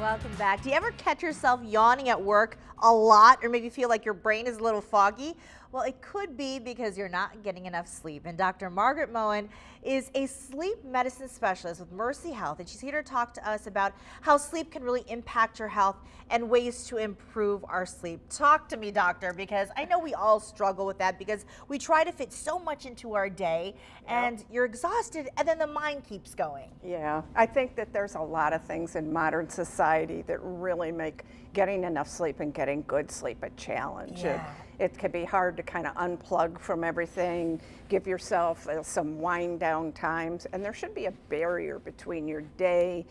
Welcome back. Do you ever catch yourself yawning at work a lot, or maybe feel like your brain is a little foggy? Well, it could be because you're not getting enough sleep. And Dr. Margaret Moen is a sleep medicine specialist with Mercy Health, and she's here to talk to us about how sleep can really impact your health and ways to improve our sleep. Talk to me, doctor, because I know we all struggle with that because we try to fit so much into our day, and you're exhausted, and then the mind keeps going. Yeah, I think that there's a lot of things in modern society that really make getting enough sleep and getting good sleep a challenge. Yeah. It can be hard to kind of unplug from everything, give yourself some wind down times, and there should be a barrier between your day,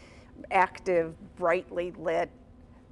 active, brightly lit,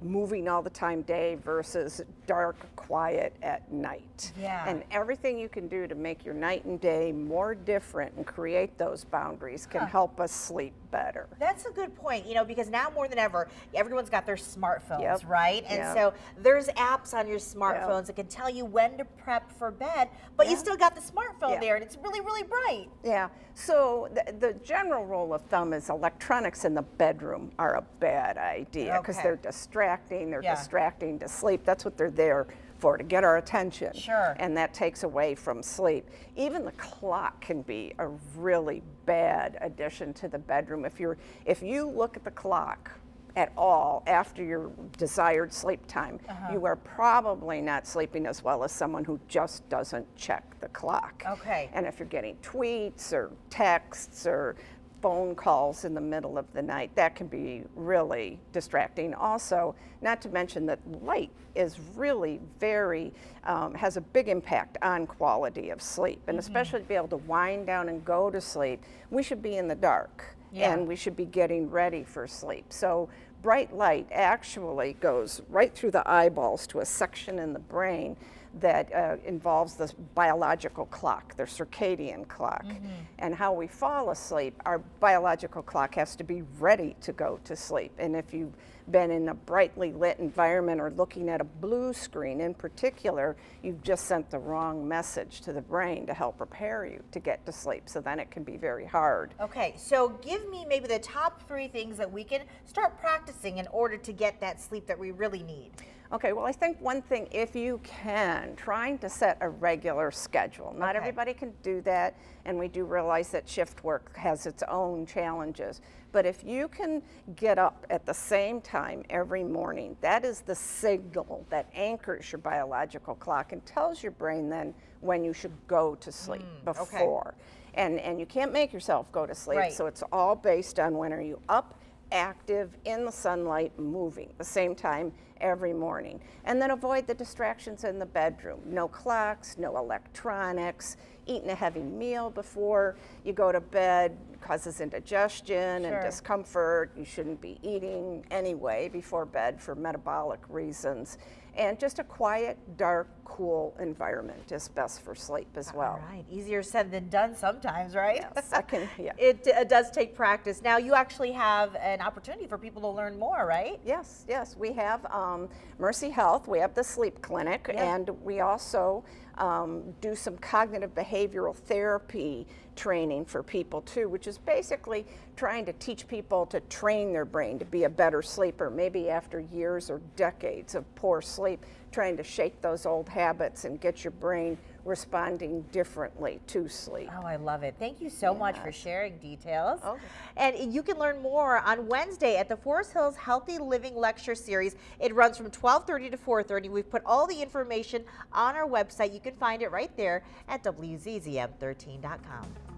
moving all the time day versus dark, quiet at night. Yeah. And everything you can do to make your night and day more different and create those boundaries can help us sleep better. That's a good point, you know, because now more than ever, everyone's got their smartphones, Yep. right? And so there's apps on your smartphones that can tell you when to prep for bed, but you still got the smartphone there, and it's really, really bright. Yeah, so the general rule of thumb is electronics in the bedroom are a bad idea because they're distracting, distracting to sleep. That's what they're there for, to get our attention. Sure. And that takes away from sleep. Even the clock can be a really bad addition to the bedroom. If you look at the clock at all after your desired sleep time, you are probably not sleeping as well as someone who just doesn't check the clock. Okay. And if you're getting tweets or texts or phone calls in the middle of the night, that can be really distracting. Also, not to mention that light is really very, has a big impact on quality of sleep. And especially to be able to wind down and go to sleep, we should be in the dark and we should be getting ready for sleep. So bright light actually goes right through the eyeballs to a section in the brain that involves this biological clock, their circadian clock. And how we fall asleep, our biological clock has to be ready to go to sleep. And if you've been in a brightly lit environment or looking at a blue screen in particular, you've just sent the wrong message to the brain to help prepare you to get to sleep. So then it can be very hard. Okay, so give me maybe the top 3 things that we can start practicing in order to get that sleep that we really need. Okay, well, I think one thing, if you can, trying to set a regular schedule. Not everybody can do that, and we do realize that shift work has its own challenges. But if you can get up at the same time every morning, that is the signal that anchors your biological clock and tells your brain then when you should go to sleep before. And you can't make yourself go to sleep, so it's all based on when are you up, active, in the sunlight, moving, the same time every morning. And then avoid the distractions in the bedroom. No clocks, no electronics, eating a heavy meal before you go to bed causes indigestion and discomfort. You shouldn't be eating anyway before bed for metabolic reasons. And just a quiet, dark, cool environment is best for sleep as well. All right, easier said than done sometimes, right? Yes, I can, It does take practice. Now you actually have an opportunity for people to learn more, right? Yes, yes, we have Mercy Health, we have the sleep clinic, and we also do some cognitive behavioral therapy training for people too, which is basically trying to teach people to train their brain to be a better sleeper, maybe after years or decades of poor sleep, trying to shake those old habits and get your brain responding differently to sleep. Oh, I love it. Thank you so much for sharing details. Okay. And you can learn more on Wednesday at the Forest Hills Healthy Living Lecture Series. It runs from 12:30 to 4:30. We've put all the information on our website. You can find it right there at WZZM13.com.